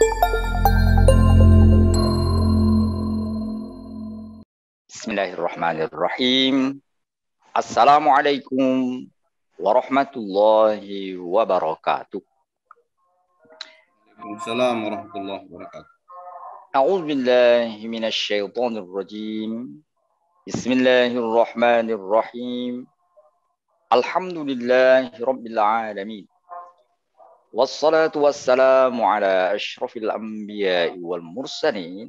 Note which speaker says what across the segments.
Speaker 1: Bismillahirrahmanirrahim. Assalamualaikum warahmatullahi wabarakatuh.
Speaker 2: Waalaikumsalam warahmatullahi wabarakatuh.
Speaker 1: A'udzu billahi minasy syaithanir rajim. Bismillahirrahmanirrahim. Alhamdulillahi rabbil alamin. Wassalatu wassalamu ala asyrafil anbiya'i wal mursalin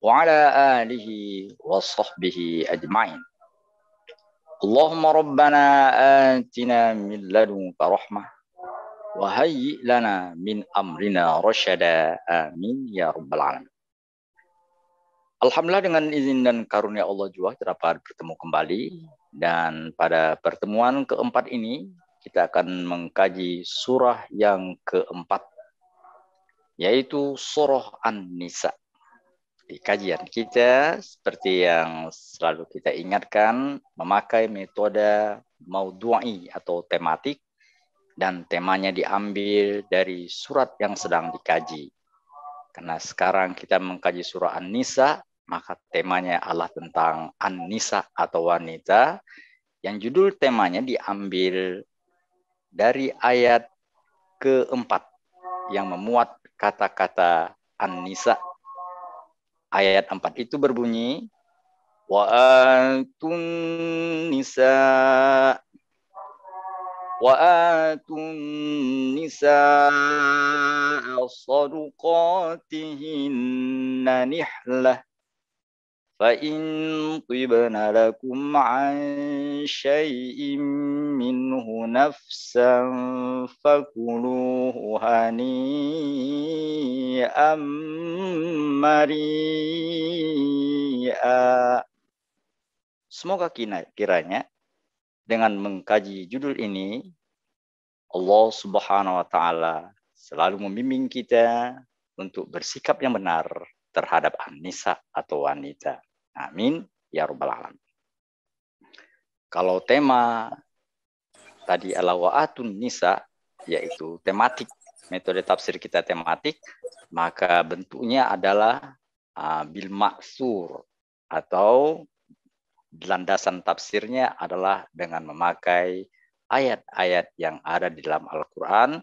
Speaker 1: wa ala alihi wa sahbihi ajma'in. Allahumma rabbana atina min ladunka rahmah wa hayyi lana min amrina rasyada. Amin ya rabbal alamin. Alhamdulillah, dengan izin dan karunia Allah juga kita dapat bertemu kembali, dan pada pertemuan keempat ini kita akan mengkaji surah yang keempat, yaitu surah An-Nisa. Di kajian kita, seperti yang selalu kita ingatkan, memakai metode maudhu'i atau tematik, dan temanya diambil dari surat yang sedang dikaji. Karena sekarang kita mengkaji surah An-Nisa, maka temanya adalah tentang An-Nisa atau wanita, yang judul temanya diambil dari ayat keempat yang memuat kata-kata An-Nisa. Ayat 4 itu berbunyi, wa atun nisa sadaqatihinna nihlah fa in tibna lakum an syai'in minhu nafsan fakuluhu hani'an mari'a. Semoga kiranya dengan mengkaji judul ini, Allah Subhanahu wa Ta'ala selalu membimbing kita untuk bersikap yang benar terhadap An-Nisa atau wanita. Amin ya rabbal alamin. Kalau tema tadi adalah wa'atun nisa, yaitu tematik, metode tafsir kita tematik, maka bentuknya adalah bil ma'sur, atau landasan tafsirnya adalah dengan memakai ayat-ayat yang ada di dalam Al-Quran,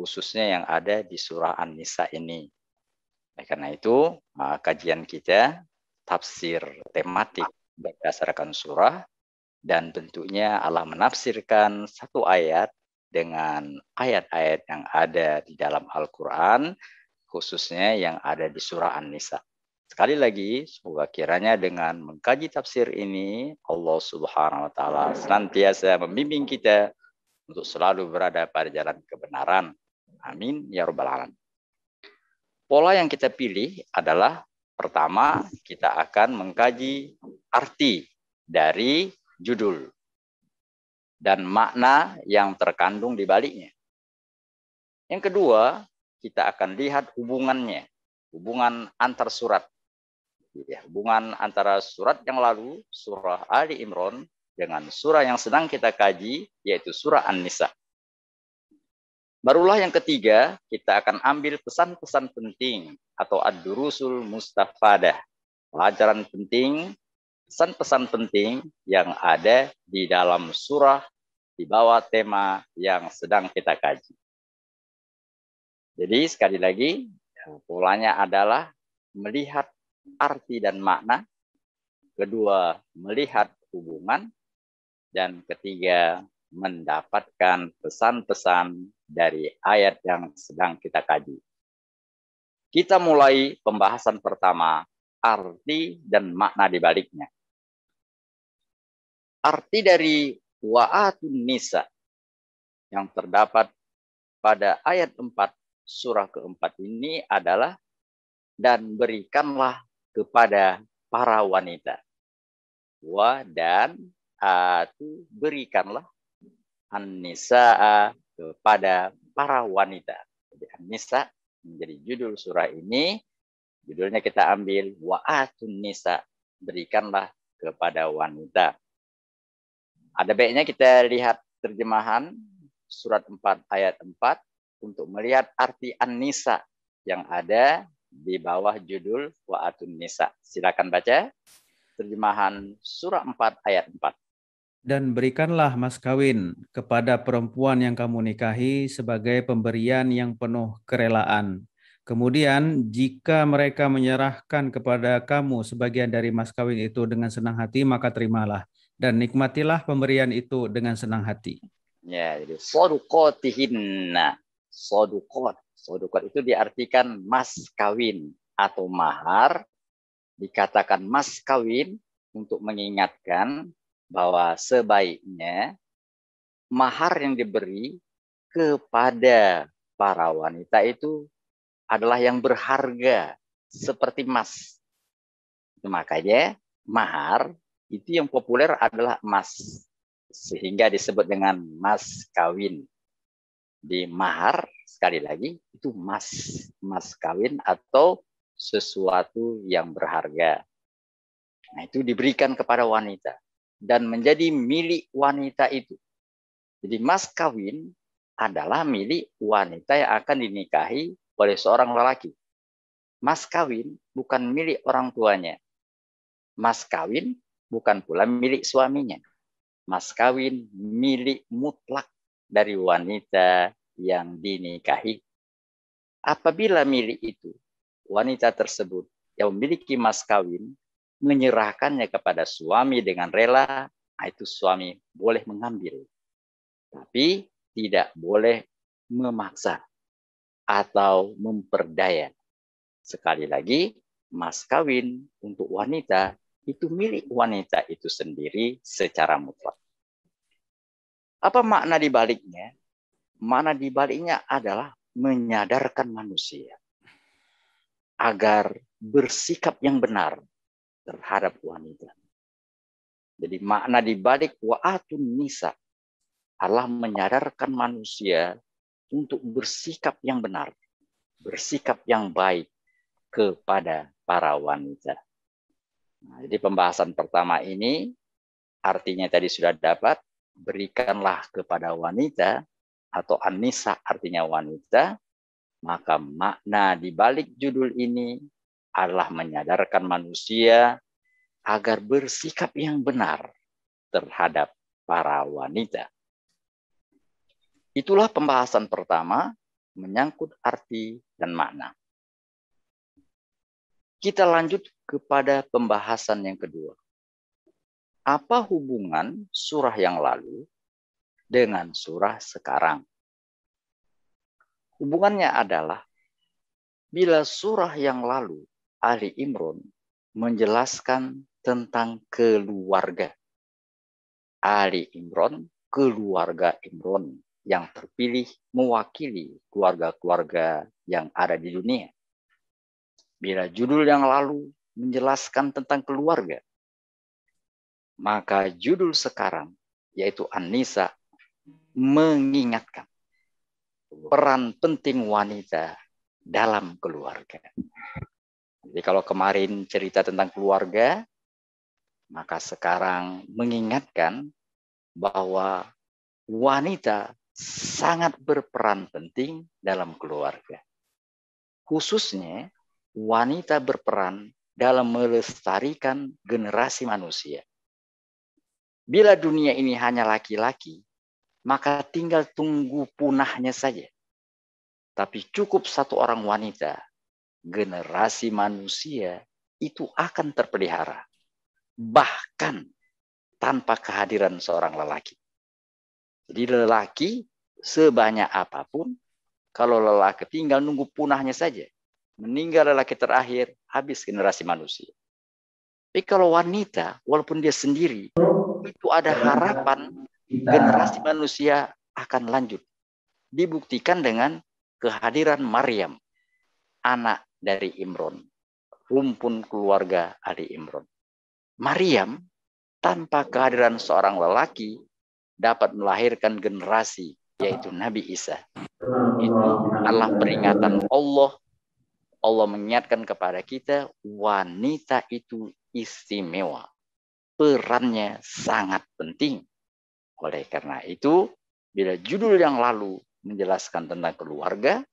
Speaker 1: khususnya yang ada di surah An-Nisa ini. Karena itu, kajian kita tafsir tematik berdasarkan surah, dan bentuknya adalah menafsirkan satu ayat dengan ayat-ayat yang ada di dalam Al-Quran, khususnya yang ada di surah An-Nisa. Sekali lagi, semoga kiranya dengan mengkaji tafsir ini, Allah Subhanahu wa Ta'ala senantiasa membimbing kita untuk selalu berada pada jalan kebenaran. Amin ya rabbal alamin. Pola yang kita pilih adalah, pertama, kita akan mengkaji arti dari judul dan makna yang terkandung di baliknya. Yang kedua, kita akan lihat hubungannya, hubungan antar surat. Hubungan antara surat yang lalu, surah Ali Imran, dengan surah yang sedang kita kaji, yaitu surah An-Nisa. Barulah yang ketiga, kita akan ambil pesan-pesan penting atau ad-durusul mustafadah, pelajaran penting, pesan-pesan penting yang ada di dalam surah di bawah tema yang sedang kita kaji. Jadi sekali lagi, polanya adalah melihat arti dan makna, kedua melihat hubungan, dan ketiga mendapatkan pesan-pesan dari ayat yang sedang kita kaji. Kita mulai pembahasan pertama, arti dan makna di baliknya. Arti dari wa'atun nisa yang terdapat pada ayat 4 surah keempat ini adalah, dan berikanlah kepada para wanita. Wa dan atu, berikanlah An-Nisa'a, kepada para wanita. Jadi An-Nisa menjadi judul surah ini. Judulnya kita ambil wa'atun nisa, berikanlah kepada wanita. Ada baiknya kita lihat terjemahan surat 4 ayat 4 untuk melihat arti An-Nisa yang ada di bawah judul Wa'atun Nisa. Silakan baca terjemahan surah 4 ayat 4.
Speaker 3: Dan berikanlah mas kawin kepada perempuan yang kamu nikahi sebagai pemberian yang penuh kerelaan. Kemudian jika mereka menyerahkan kepada kamu sebagian dari mas kawin itu dengan senang hati, maka terimalah. Dan nikmatilah pemberian itu dengan senang hati.
Speaker 1: Ya, jadi sodukotihinna. Sodukot itu diartikan mas kawin atau mahar. Dikatakan mas kawin untuk mengingatkan bahwa sebaiknya mahar yang diberi kepada para wanita itu adalah yang berharga seperti emas. Makanya mahar itu yang populer adalah emas, sehingga disebut dengan mas kawin. Di mahar sekali lagi itu mas kawin atau sesuatu yang berharga. Nah, itu diberikan kepada wanita dan menjadi milik wanita itu. Jadi mas kawin adalah milik wanita yang akan dinikahi oleh seorang lelaki. Mas kawin bukan milik orang tuanya. Mas kawin bukan pula milik suaminya. Mas kawin milik mutlak dari wanita yang dinikahi. Apabila milik itu, wanita tersebut yang memiliki mas kawin menyerahkannya kepada suami dengan rela, itu suami boleh mengambil. Tapi tidak boleh memaksa atau memperdaya. Sekali lagi, mas kawin untuk wanita itu milik wanita itu sendiri secara mutlak. Apa makna dibaliknya? Makna dibaliknya adalah menyadarkan manusia agar bersikap yang benar terhadap wanita. Jadi makna dibalik wa'atun nisa adalah menyadarkan manusia untuk bersikap yang benar, bersikap yang baik kepada para wanita. Nah, jadi pembahasan pertama ini artinya tadi sudah dapat, berikanlah kepada wanita atau an-nisa artinya wanita, maka makna dibalik judul ini adalah menyadarkan manusia agar bersikap yang benar terhadap para wanita. Itulah pembahasan pertama menyangkut arti dan makna. Kita lanjut kepada pembahasan yang kedua. Apa hubungan surah yang lalu dengan surah sekarang? Hubungannya adalah bila surah yang lalu Ali Imran menjelaskan tentang keluarga. Ali Imran, keluarga Imran yang terpilih mewakili keluarga-keluarga yang ada di dunia. Bila judul yang lalu menjelaskan tentang keluarga, maka judul sekarang yaitu An-Nisa mengingatkan peran penting wanita dalam keluarga. Jadi kalau kemarin cerita tentang keluarga, maka sekarang mengingatkan bahwa wanita sangat berperan penting dalam keluarga. Khususnya wanita berperan dalam melestarikan generasi manusia. Bila dunia ini hanya laki-laki, maka tinggal tunggu punahnya saja. Tapi cukup satu orang wanita, generasi manusia itu akan terpelihara. Bahkan tanpa kehadiran seorang lelaki. Jadi lelaki sebanyak apapun, kalau lelaki tinggal nunggu punahnya saja. Meninggal lelaki terakhir, habis generasi manusia. Tapi kalau wanita, walaupun dia sendiri, itu ada harapan generasi manusia akan lanjut. Dibuktikan dengan kehadiran Maryam, anak dari Imran, rumpun keluarga Ali Imran. Maryam tanpa kehadiran seorang lelaki dapat melahirkan generasi, yaitu Nabi Isa. Itu adalah peringatan Allah. Allah mengingatkan kepada kita, wanita itu istimewa. Perannya sangat penting. Oleh karena itu, bila judul yang lalu menjelaskan tentang keluarga,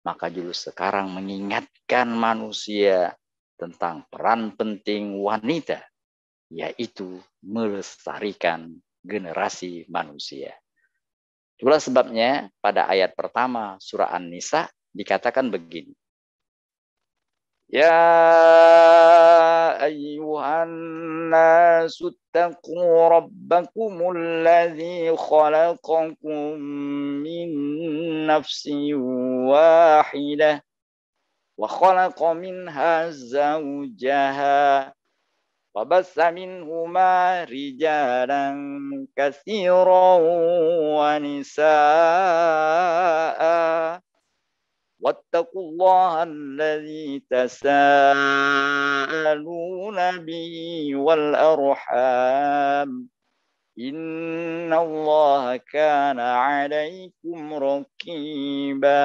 Speaker 1: maka judul sekarang mengingatkan manusia tentang peran penting wanita, yaitu melestarikan generasi manusia. Itulah sebabnya pada ayat pertama surah An-Nisa dikatakan begini. Ya ayyuhan nasu taqu rabbakumul ladzi khalaqakum min nafsin wahidah wa khalaqa minha zawjaha wa bassa minhuma rijalan katsiran wa nisaa wattaqullaha alladzi tasaaluna bihi wal arham innallaha kana 'alaikum raqiba.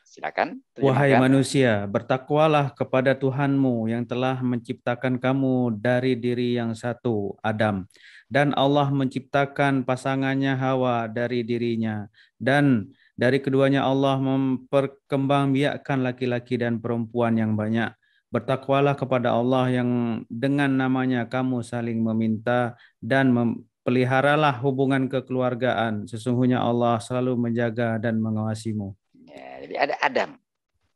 Speaker 1: Silakan.
Speaker 3: Wahai manusia, bertakwalah kepada Tuhanmu yang telah menciptakan kamu dari diri yang satu, Adam. Dan Allah menciptakan pasangannya Hawa dari dirinya. Dan dari keduanya Allah memperkembangbiakkan laki-laki dan perempuan yang banyak. Bertakwalah kepada Allah yang dengan namanya kamu saling meminta dan peliharalah hubungan kekeluargaan. Sesungguhnya Allah selalu menjaga dan mengawasimu.
Speaker 1: Ya, jadi ada Adam.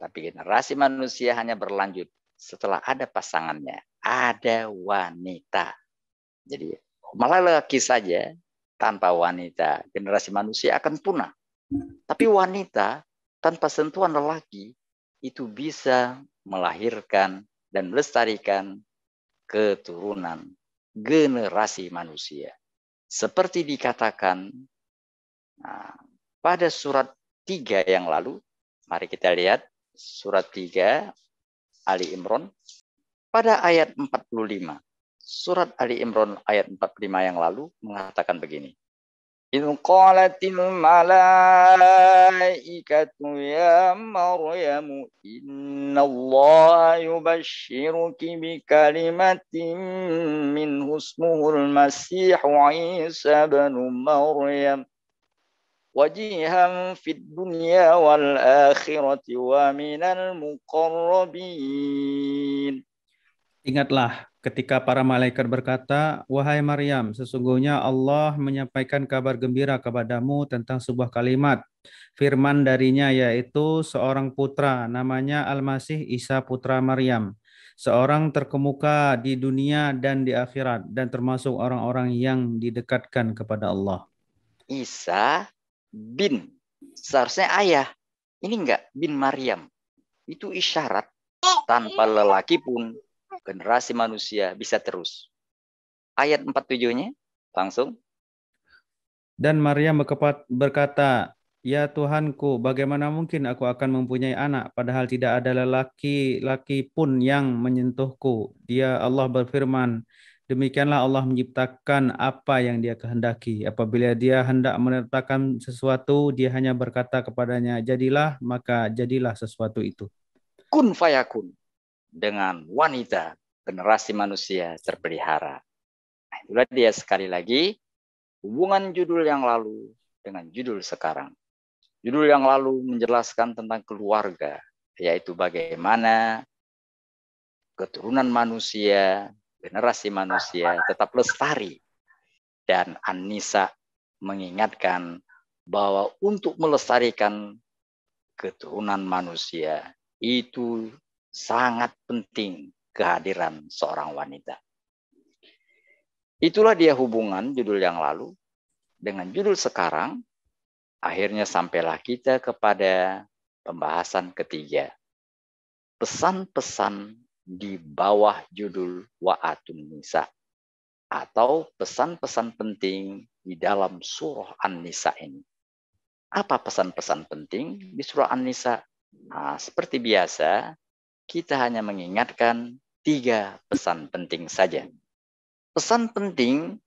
Speaker 1: Tapi generasi manusia hanya berlanjut setelah ada pasangannya, ada wanita. Jadi malah lelaki saja tanpa wanita, generasi manusia akan punah. Tapi wanita tanpa sentuhan lelaki itu bisa melahirkan dan melestarikan keturunan generasi manusia. Seperti dikatakan pada surat 3 yang lalu, mari kita lihat. Surat 3 Ali Imran pada ayat 45. Surat Ali Imran ayat 45 yang lalu mengatakan begini. إِذْ قَالَتِ الْمَلَائِكَةُ يَا مَرْيَمُ إِنَّ اللَّهَ يُبَشِّرُكِ بِكَلِمَةٍ مِّنْهُ اسْمُهُ الْمَسِيحُ عِيسَى بْنُ مَرْيَمَ wajihan fid dunya wal akhirati wa minal muqarrabin.
Speaker 3: Ingatlah ketika para malaikat berkata, wahai Maryam, sesungguhnya Allah menyampaikan kabar gembira kepadamu tentang sebuah kalimat firman darinya, yaitu seorang putra namanya Al-Masih Isa putra Maryam, seorang terkemuka di dunia dan di akhirat dan termasuk orang-orang yang didekatkan kepada Allah.
Speaker 1: Isa bin, seharusnya ayah. Ini enggak bin Maryam. Itu isyarat tanpa lelaki pun generasi manusia bisa terus. Ayat 47-nya langsung.
Speaker 3: Dan Maryam berkata, ya Tuhanku, bagaimana mungkin aku akan mempunyai anak padahal tidak ada laki-laki pun yang menyentuhku. Dia Allah berfirman, demikianlah Allah menciptakan apa yang Dia kehendaki. Apabila Dia hendak menetapkan sesuatu, Dia hanya berkata kepadanya, jadilah, maka jadilah sesuatu itu.
Speaker 1: Kun fayakun. Dengan wanita, generasi manusia terpelihara. Nah, itulah dia sekali lagi, hubungan judul yang lalu dengan judul sekarang. Judul yang lalu menjelaskan tentang keluarga, yaitu bagaimana keturunan manusia, generasi manusia tetap lestari. Dan An-Nisa mengingatkan bahwa untuk melestarikan keturunan manusia itu sangat penting kehadiran seorang wanita. Itulah dia hubungan judul yang lalu dengan judul sekarang. Akhirnya sampailah kita kepada pembahasan ketiga. Pesan-pesan di bawah judul Wa'atun Nisa, atau pesan-pesan penting di dalam surah An-Nisa ini. Apa pesan-pesan penting di surah An-Nisa? Nah, seperti biasa, kita hanya mengingatkan 3 pesan penting saja. Pesan penting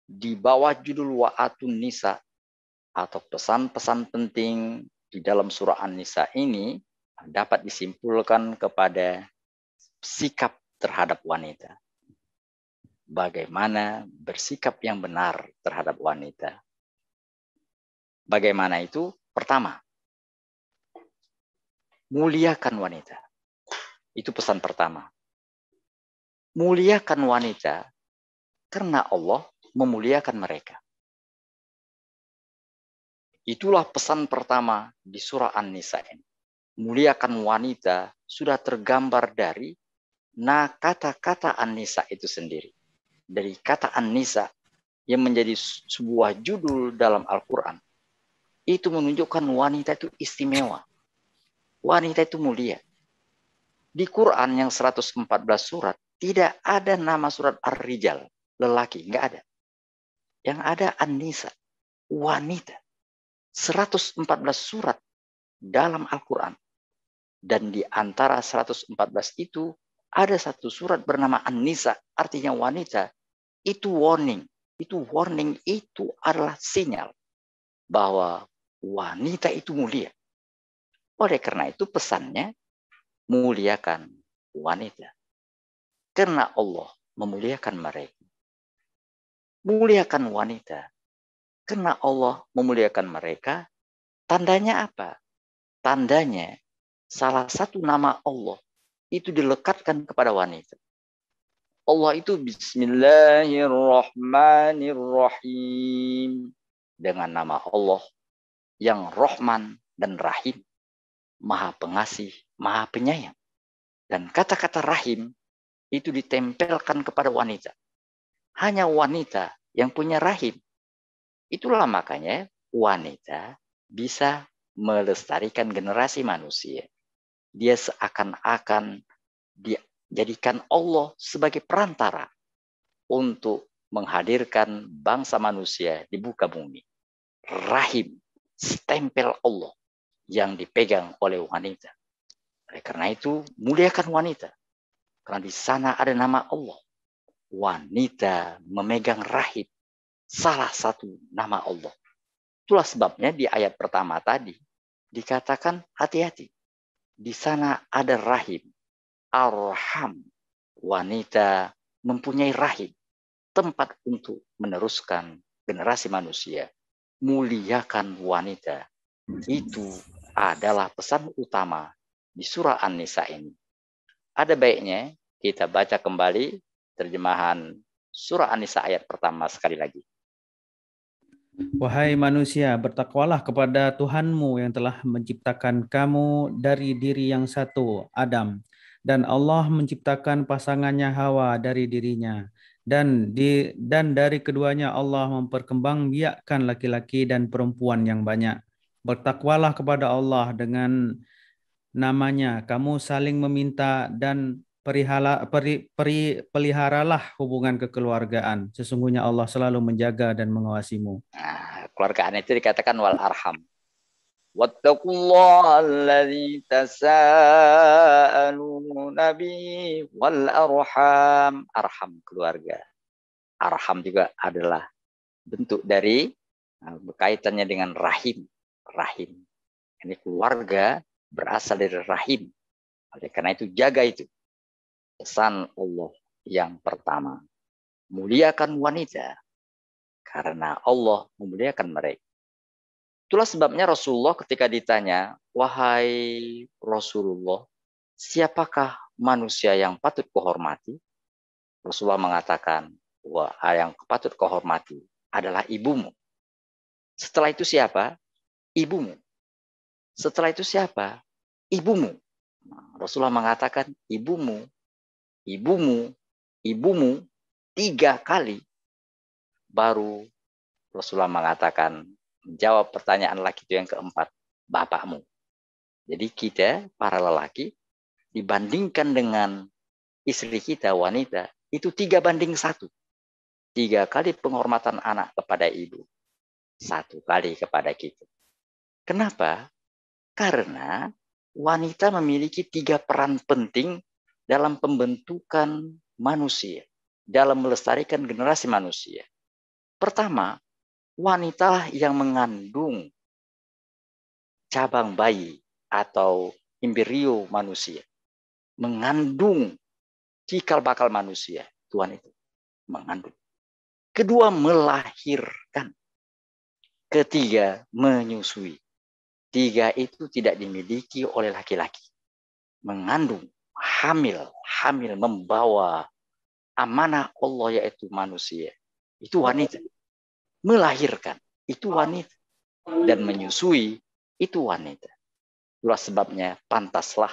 Speaker 1: di bawah judul Wa'atun Nisa atau pesan-pesan penting di dalam surah An-Nisa ini dapat disimpulkan kepada sikap terhadap wanita. Bagaimana bersikap yang benar terhadap wanita. Bagaimana itu? Pertama, Muliakan wanita. Itu pesan pertama. Muliakan wanita karena Allah memuliakan mereka. Itulah pesan pertama di surah An-Nisa ini. Muliakan wanita sudah tergambar dari kata-kata An-Nisa itu sendiri. Dari kata An-Nisa yang menjadi sebuah judul dalam Al-Quran. Itu menunjukkan wanita itu istimewa. Wanita itu mulia. Di Quran yang 114 surat, tidak ada nama surat Ar-Rijal, lelaki, enggak ada. Yang ada An-Nisa, wanita. 114 surat dalam Al-Quran. Dan di antara 114 itu, ada satu surat bernama An-Nisa, artinya wanita. Itu warning. Itu warning, itu adalah sinyal bahwa wanita itu mulia. Oleh karena itu pesannya, muliakan wanita. Karena Allah memuliakan mereka. Muliakan wanita. Karena Allah memuliakan mereka. Tandanya apa? Tandanya salah satu nama Allah itu dilekatkan kepada wanita. Allah itu Bismillahirrahmanirrahim. Dengan nama Allah yang Rahman dan Rahim. Maha pengasih, maha penyayang. Dan kata-kata rahim itu ditempelkan kepada wanita. Hanya wanita yang punya rahim. Itulah makanya wanita bisa melestarikan generasi manusia. Dia seakan-akan dijadikan Allah sebagai perantara untuk menghadirkan bangsa manusia di muka bumi. Rahim, stempel Allah yang dipegang oleh wanita. Oleh karena itu, muliakan wanita. Karena di sana ada nama Allah. Wanita memegang rahim. Salah satu nama Allah. Itulah sebabnya di ayat pertama tadi dikatakan hati-hati. Di sana ada rahim. Arham. Wanita mempunyai rahim. Tempat untuk meneruskan generasi manusia. Muliakan wanita. Itu adalah pesan utama di surah An-Nisa ini. Ada baiknya kita baca kembali terjemahan surah An-Nisa ayat pertama sekali lagi.
Speaker 3: Wahai manusia, bertakwalah kepada Tuhanmu yang telah menciptakan kamu dari diri yang satu, Adam. Dan Allah menciptakan pasangannya Hawa dari dirinya. Dan dari keduanya Allah memperkembangbiakkan laki-laki dan perempuan yang banyak. Bertakwalah kepada Allah dengan namanya. Kamu saling meminta dan peliharalah hubungan kekeluargaan. Sesungguhnya Allah selalu menjaga dan mengawasimu.
Speaker 1: Nah, keluargaan itu dikatakan wal arham. Wattaqullaha alladzi tasaaluna bihi wal arham. Arham keluarga. Arham juga adalah bentuk dari berkaitannya dengan rahim. Rahim. Ini keluarga berasal dari rahim. Oleh karena itu jaga itu. Pesan Allah yang pertama. Muliakan wanita. Karena Allah memuliakan mereka. Itulah sebabnya Rasulullah ketika ditanya, wahai Rasulullah, siapakah manusia yang patut kehormati? Rasulullah mengatakan, wah, yang patut kehormati adalah ibumu. Setelah itu siapa? Ibumu. Setelah itu siapa? Ibumu. Rasulullah mengatakan, ibumu, 3 kali. Baru Rasulullah mengatakan, jawab pertanyaan laki itu yang keempat, bapakmu. Jadi kita, para lelaki, dibandingkan dengan istri kita, wanita, itu 3:1. 3 kali penghormatan anak kepada ibu. 1 kali kepada kita. Kenapa? Karena wanita memiliki 3 peran penting dalam pembentukan manusia, dalam melestarikan generasi manusia. Pertama, wanita yang mengandung cabang bayi atau embrio manusia. Mengandung cikal bakal manusia. Tuhan itu mengandung. Kedua, melahirkan. Ketiga, menyusui. 3 itu tidak dimiliki oleh laki-laki. Mengandung, hamil membawa amanah Allah yaitu manusia. Itu wanita. Melahirkan, itu wanita. Dan menyusui, itu wanita. Itulah sebabnya pantaslah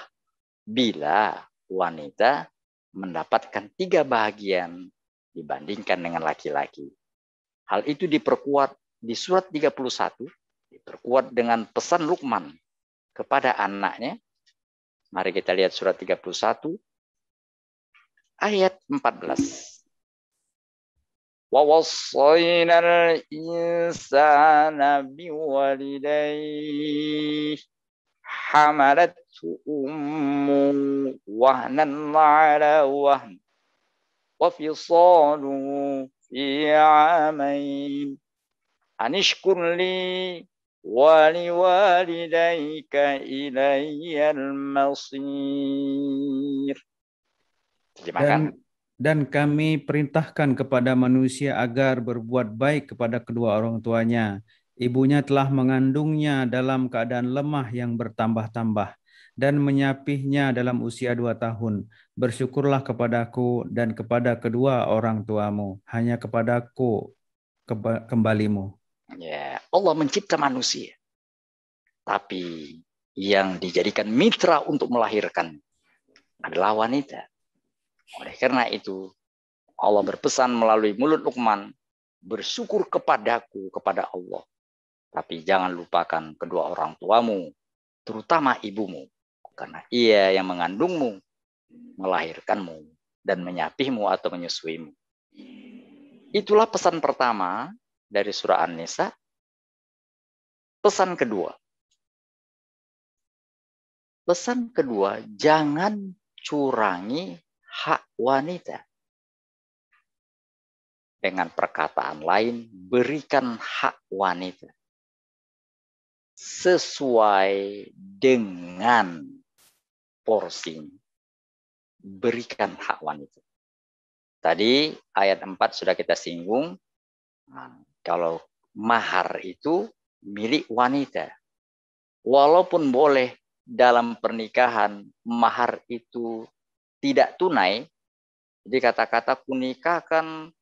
Speaker 1: bila wanita mendapatkan 3 bahagian dibandingkan dengan laki-laki. Hal itu diperkuat di surat 31, diperkuat dengan pesan Luqman kepada anaknya. Mari kita lihat surat 31 ayat 14. Wa wassayna al-insana biwalidayhi hamalathu ummu wahnan ala wahn wa fisaluhu fi 'amain anishkur li waliwalidayka ilayyal masir.
Speaker 3: Dan kami perintahkan kepada manusia agar berbuat baik kepada kedua orang tuanya. Ibunya telah mengandungnya dalam keadaan lemah yang bertambah-tambah dan menyapihnya dalam usia 2 tahun. Bersyukurlah kepadaku dan kepada kedua orang tuamu. Hanya kepadaku kembalimu.
Speaker 1: Ya, Allah mencipta manusia. Tapi yang dijadikan mitra untuk melahirkan adalah wanita. Oleh karena itu, Allah berpesan melalui mulut Luqman, bersyukur kepadaku, kepada Allah. Tapi jangan lupakan kedua orang tuamu, terutama ibumu. Karena ia yang mengandungmu, melahirkanmu, dan menyapihmu atau menyusuimu. Itulah pesan pertama dari surah An-Nisa. Pesan kedua, jangan curangi hak wanita. Dengan perkataan lain, berikan hak wanita sesuai dengan porsinya. Berikan hak wanita. Tadi ayat 4 sudah kita singgung. Kalau mahar itu milik wanita. Walaupun boleh dalam pernikahan mahar itu tidak tunai, jadi kata-kata kunikahkan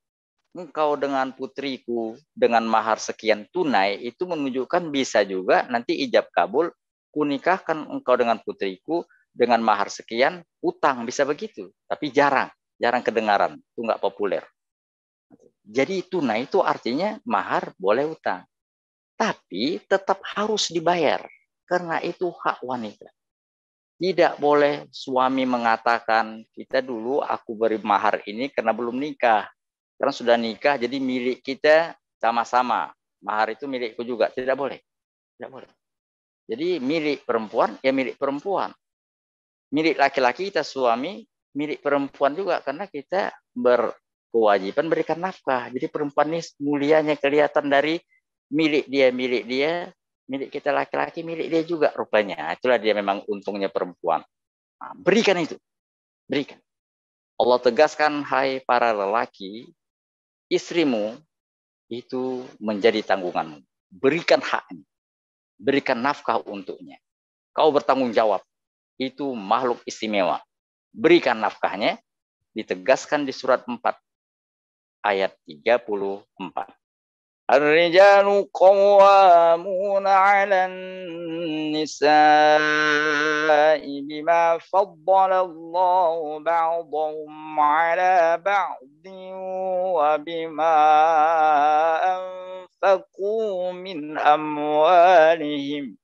Speaker 1: engkau dengan putriku dengan mahar sekian tunai, itu menunjukkan bisa juga nanti ijab kabul, kunikahkan engkau dengan putriku dengan mahar sekian utang, bisa begitu. Tapi jarang kedengaran, itu nggak populer. Jadi tunai itu artinya mahar boleh utang, tapi tetap harus dibayar karena itu hak wanita. Tidak boleh suami mengatakan, kita dulu aku beri mahar ini karena belum nikah. Karena sudah nikah, jadi milik kita sama-sama. Mahar itu milikku juga. Tidak boleh. Tidak boleh. Jadi milik perempuan, ya milik perempuan. Milik laki-laki kita suami, milik perempuan juga. Karena kita berkewajiban berikan nafkah. Jadi perempuan ini mulianya kelihatan dari milik dia. Milik kita laki-laki, milik dia juga rupanya. Itulah dia memang untungnya perempuan. Nah, berikan itu. Berikan. Allah tegaskan, hai para lelaki, istrimu itu menjadi tanggunganmu. Berikan haknya. Berikan nafkah untuknya. Kau bertanggung jawab. Itu makhluk istimewa. Berikan nafkahnya. Ditegaskan di surat 4. Ayat 34. Ar-rijalu qawwamuna 'alan nisa'i bima faddala Allahu ba'dahum 'ala ba'din wa bima anfaqu min amwalihim.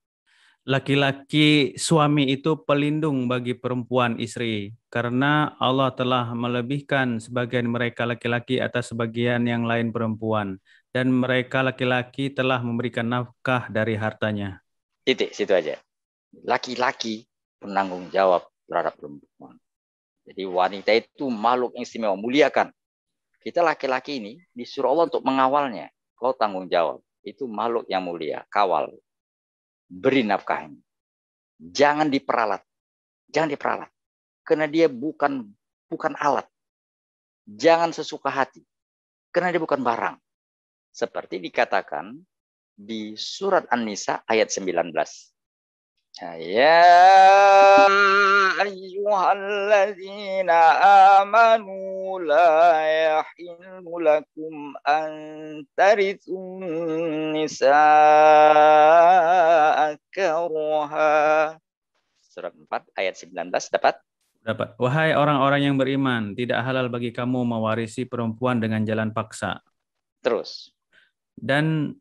Speaker 3: Laki-laki suami itu pelindung bagi perempuan istri karena Allah telah melebihkan sebagian mereka laki-laki atas sebagian yang lain perempuan. Dan mereka laki-laki telah memberikan nafkah dari hartanya.
Speaker 1: Titik, situ aja. Laki-laki penanggung jawab terhadap perempuan. Jadi wanita itu makhluk yang istimewa, muliakan. Kita laki-laki ini disuruh Allah untuk mengawalnya. Kau tanggung jawab. Itu makhluk yang mulia, kawal. Beri nafkahnya. Jangan diperalat. Jangan diperalat. Karena dia bukan alat. Jangan sesuka hati. Karena dia bukan barang. Seperti dikatakan di surat An-Nisa ayat 19. Ya ayyuhalladzina amanu la yahillu lakum an tarithun nisaa karha. Surat 4 ayat 19 dapat?
Speaker 3: Dapat. Wahai orang-orang yang beriman, tidak halal bagi kamu mewarisi perempuan dengan jalan paksa.
Speaker 1: Terus.
Speaker 3: Dan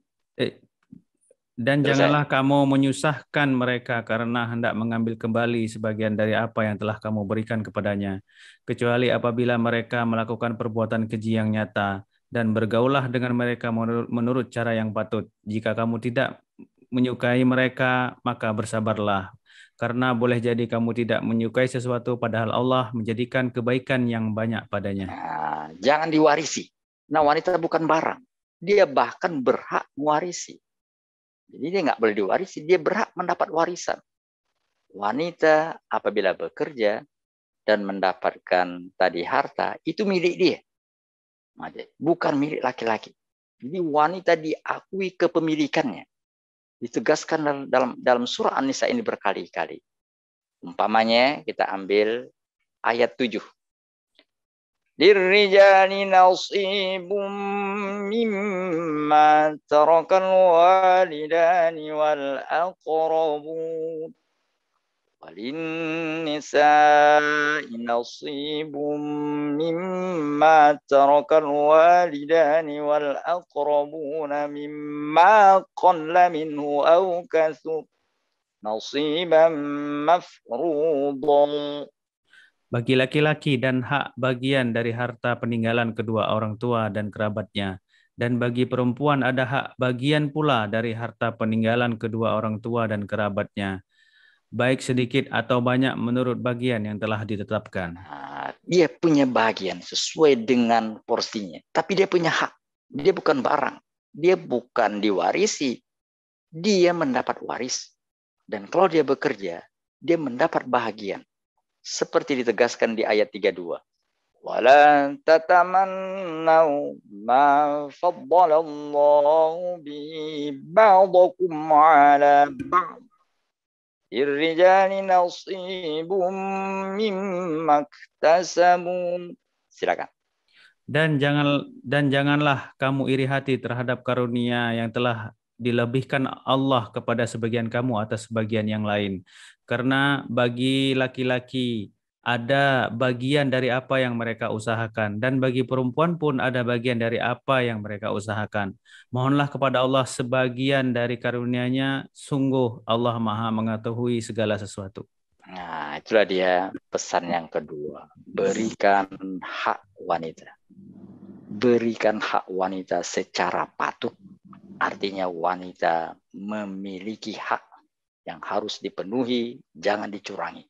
Speaker 1: Terus
Speaker 3: janganlah kamu menyusahkan mereka karena hendak mengambil kembali sebagian dari apa yang telah kamu berikan kepadanya, kecuali apabila mereka melakukan perbuatan keji yang nyata, dan bergaulah dengan mereka menurut cara yang patut. Jika kamu tidak menyukai mereka, maka bersabarlah, karena boleh jadi kamu tidak menyukai sesuatu padahal Allah menjadikan kebaikan yang banyak padanya.
Speaker 1: Nah, jangan diwarisi. Nah, wanita bukan barang. Dia bahkan berhak mewarisi. Jadi dia nggak boleh diwarisi, dia berhak mendapat warisan. Wanita apabila bekerja dan mendapatkan tadi harta, itu milik dia. Bukan milik laki-laki. Jadi wanita diakui kepemilikannya. Ditegaskan dalam surah An-Nisa ini berkali-kali. Umpamanya kita ambil ayat 7. Lirrijali nasibum mimma tarakal walidani wal aqrabun walin nisa'i nasibum mimma tarakal walidani wal aqrabun mimma qalla minhu aw kathur nasiban mafruḍan.
Speaker 3: Bagi laki-laki dan hak bagian dari harta peninggalan kedua orang tua dan kerabatnya. Dan bagi perempuan ada hak bagian pula dari harta peninggalan kedua orang tua dan kerabatnya, baik sedikit atau banyak menurut bagian yang telah ditetapkan.
Speaker 1: Nah, dia punya bagian sesuai dengan porsinya. Tapi dia punya hak. Dia bukan barang. Dia bukan diwarisi. Dia mendapat waris. Dan kalau dia bekerja, dia mendapat bahagian. Seperti ditegaskan di ayat 32. وَلَا تَتَمَنَّوْا مَا فَضَّلَ اللَّهُ بِهِ بَعْضَكُمْ عَلَى بَعْضٍ لِلرِّجَالِ نَصِيبٌ مِّمَّا اكْتَسَبُوا. Silakan.
Speaker 3: Dan janganlah kamu iri hati terhadap karunia yang telah dilebihkan Allah kepada sebagian kamu atas sebagian yang lain. Karena bagi laki-laki ada bagian dari apa yang mereka usahakan, dan bagi perempuan pun ada bagian dari apa yang mereka usahakan. Mohonlah kepada Allah sebagian dari karunia-Nya, sungguh Allah Maha mengetahui segala sesuatu.
Speaker 1: Nah, itulah dia pesan yang kedua. Berikan hak wanita. Berikan hak wanita secara patut. Artinya wanita memiliki hak yang harus dipenuhi, jangan dicurangi.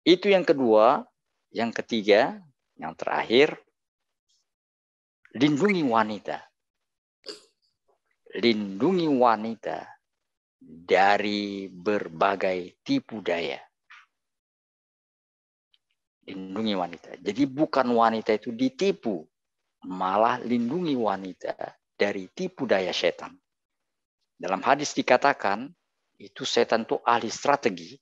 Speaker 1: Itu yang kedua. Yang ketiga, yang terakhir, lindungi wanita. Lindungi wanita dari berbagai tipu daya. Lindungi wanita. Jadi bukan wanita itu ditipu, malah lindungi wanita dari tipu daya setan. Dalam hadis dikatakan, itu setan itu ahli strategi.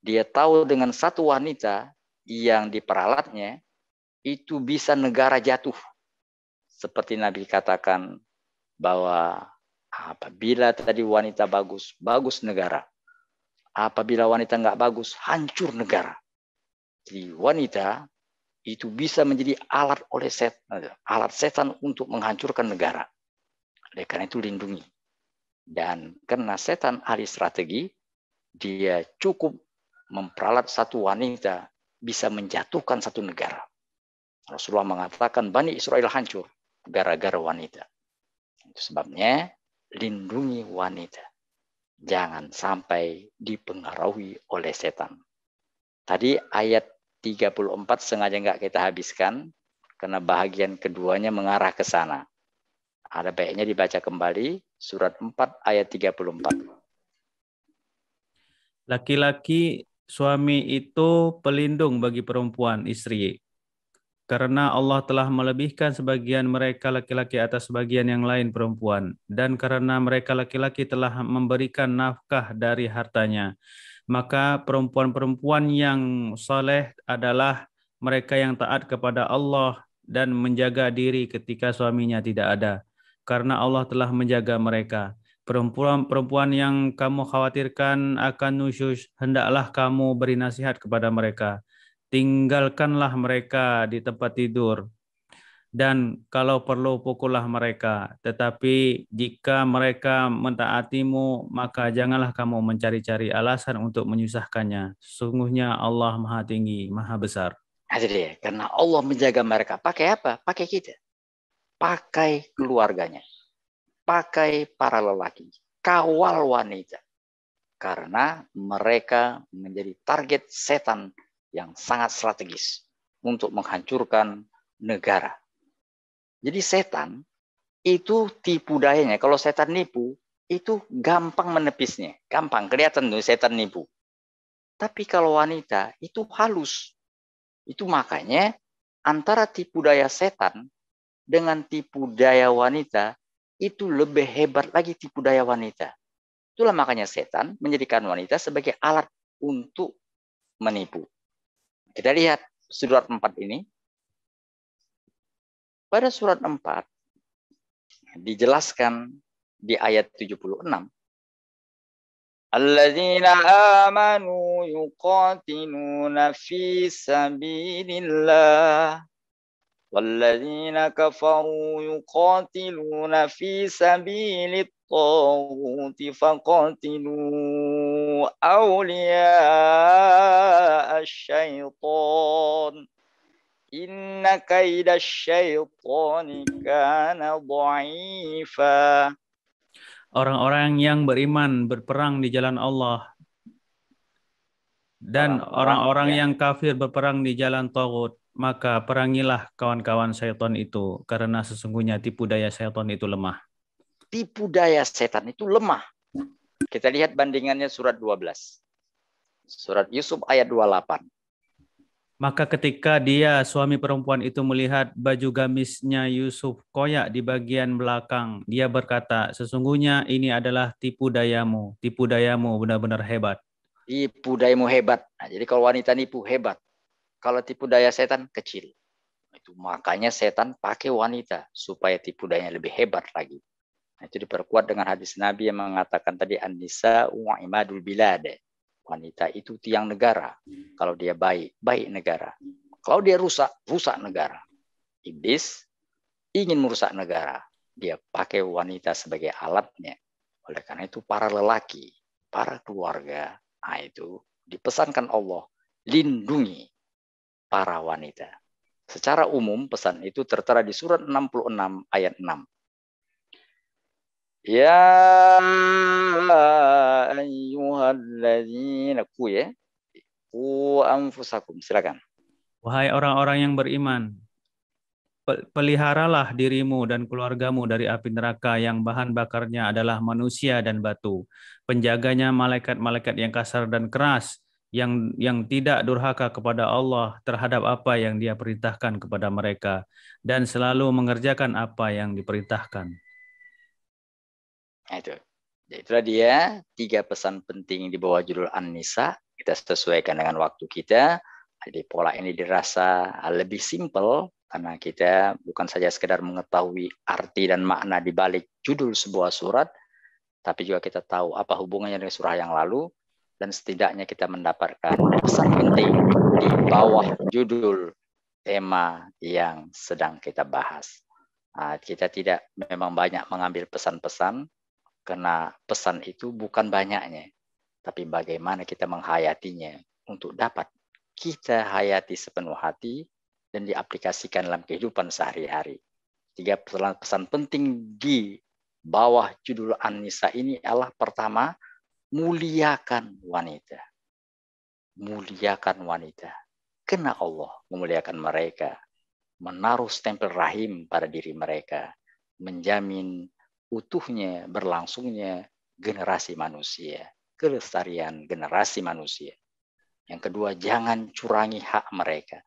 Speaker 1: Dia tahu dengan satu wanita yang diperalatnya, itu bisa negara jatuh. Seperti Nabi katakan bahwa apabila tadi wanita bagus, bagus negara. Apabila wanita nggak bagus, hancur negara. Jadi wanita itu bisa menjadi alat oleh setan, alat setan untuk menghancurkan negara. Oleh karena itu lindungi. Dan karena setan ahli strategi, dia cukup memperalat satu wanita bisa menjatuhkan satu negara. Rasulullah mengatakan Bani Israel hancur gara-gara wanita. Itu sebabnya lindungi wanita. Jangan sampai dipengaruhi oleh setan. Tadi ayat 34 sengaja nggak kita habiskan karena bahagian keduanya mengarah ke sana. Ada baiknya dibaca kembali surat 4 ayat 34.
Speaker 3: Laki-laki suami itu pelindung bagi perempuan istri. karena Allah telah melebihkan sebagian mereka laki-laki atas sebagian yang lain perempuan, dan karena mereka laki-laki telah memberikan nafkah dari hartanya. Maka perempuan-perempuan yang soleh adalah mereka yang taat kepada Allah dan menjaga diri ketika suaminya tidak ada, karena Allah telah menjaga mereka. Perempuan-perempuan yang kamu khawatirkan akan nusyus, hendaklah kamu beri nasihat kepada mereka. Tinggalkanlah mereka di tempat tidur, dan kalau perlu pukullah mereka. Tetapi jika mereka mentaatimu, maka janganlah kamu mencari-cari alasan untuk menyusahkannya. Sesungguhnya Allah Maha Tinggi, Maha Besar.
Speaker 1: Ada dia, karena Allah menjaga mereka. Pakai apa? Pakai kita. Pakai keluarganya. Pakai para lelaki. Kawal wanita. Karena mereka menjadi target setan yang sangat strategis untuk menghancurkan negara. Jadi setan itu tipu dayanya. Kalau setan nipu, itu gampang menepisnya. Gampang, kelihatan tuh setan nipu. Tapi kalau wanita, itu halus. Itu makanya antara tipu daya setan dengan tipu daya wanita, itu lebih hebat lagi tipu daya wanita. Itulah makanya setan menjadikan wanita sebagai alat untuk menipu. Kita lihat surat 4 ini. Pada surat 4 dijelaskan di ayat 76. Alladzina amanu yuqatiluna fi sabilillah walladzina kafaru yuqatiluna fi sabilit taguti faqatilu awliya asyaitan inna kaida syaitani kana dha'ifa.
Speaker 3: Orang-orang yang beriman berperang di jalan Allah, dan orang-orang yang kafir berperang di jalan Tagut, maka perangilah kawan-kawan syaitan itu, karena sesungguhnya tipu daya syaitan itu lemah.
Speaker 1: Tipu daya setan itu lemah. Kita lihat bandingannya surat 12. Surat Yusuf ayat 28.
Speaker 3: Maka ketika dia, suami perempuan itu, melihat baju gamisnya Yusuf koyak di bagian belakang, dia berkata, sesungguhnya ini adalah tipu dayamu benar-benar hebat.
Speaker 1: Tipu dayamu hebat. Nah, jadi kalau wanita nipu hebat. Kalau tipu daya setan kecil. Itu makanya setan pakai wanita supaya tipu dayanya lebih hebat lagi. Nah, itu diperkuat dengan hadis Nabi yang mengatakan tadi an-nisa wa imadul bilad. Wanita itu tiang negara. Kalau dia baik, baik negara. Kalau dia rusak, rusak negara. Iblis ingin merusak negara. Dia pakai wanita sebagai alatnya. Oleh karena itu para lelaki, para keluarga, nah itu dipesankan Allah, lindungi para wanita. Secara umum pesan itu tertera di surat 66 ayat 6. Ya ayyuhalladzina qu anfusakum. Silakan.
Speaker 3: Wahai orang-orang yang beriman, peliharalah dirimu dan keluargamu dari api neraka yang bahan bakarnya adalah manusia dan batu. Penjaganya malaikat-malaikat yang kasar dan keras, yang tidak durhaka kepada Allah terhadap apa yang Dia perintahkan kepada mereka, dan selalu mengerjakan apa yang diperintahkan.
Speaker 1: Nah, itu. Itulah dia 3 pesan penting di bawah judul An-Nisa. Kita sesuaikan dengan waktu kita. Jadi pola ini dirasa lebih simpel karena kita bukan saja sekedar mengetahui arti dan makna di balik judul sebuah surat, tapi juga kita tahu apa hubungannya dengan surah yang lalu, dan setidaknya kita mendapatkan pesan penting di bawah judul tema yang sedang kita bahas. Nah, kita tidak memang banyak mengambil pesan-pesan, karena pesan itu bukan banyaknya, tapi bagaimana kita menghayatinya untuk dapat kita hayati sepenuh hati dan diaplikasikan dalam kehidupan sehari-hari. 3 pesan penting di bawah judul An-Nisa ini adalah pertama, muliakan wanita. Muliakan wanita. Karena Allah memuliakan mereka, menaruh stempel rahim pada diri mereka, menjamin utuhnya, berlangsungnya generasi manusia, kelestarian generasi manusia. Yang kedua, jangan curangi hak mereka.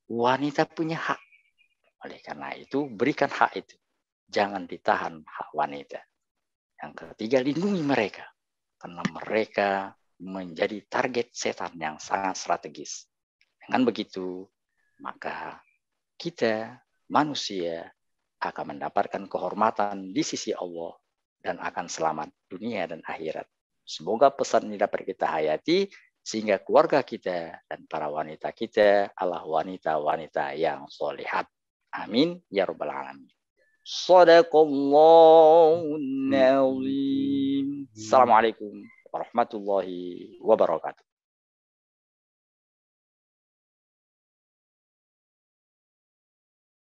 Speaker 1: wanita punya hak. Oleh karena itu, berikan hak itu. Jangan ditahan hak wanita. Yang ketiga, lindungi mereka. Karena mereka menjadi target setan yang sangat strategis. Dengan begitu, maka kita, manusia, akan mendapatkan kehormatan di sisi Allah dan akan selamat dunia dan akhirat. Semoga pesan ini dapat kita hayati, sehingga keluarga kita dan para wanita kita adalah wanita-wanita yang solihat. Amin ya rabbal alamin. Shadaqallahul azim. Assalamualaikum warahmatullahi wabarakatuh.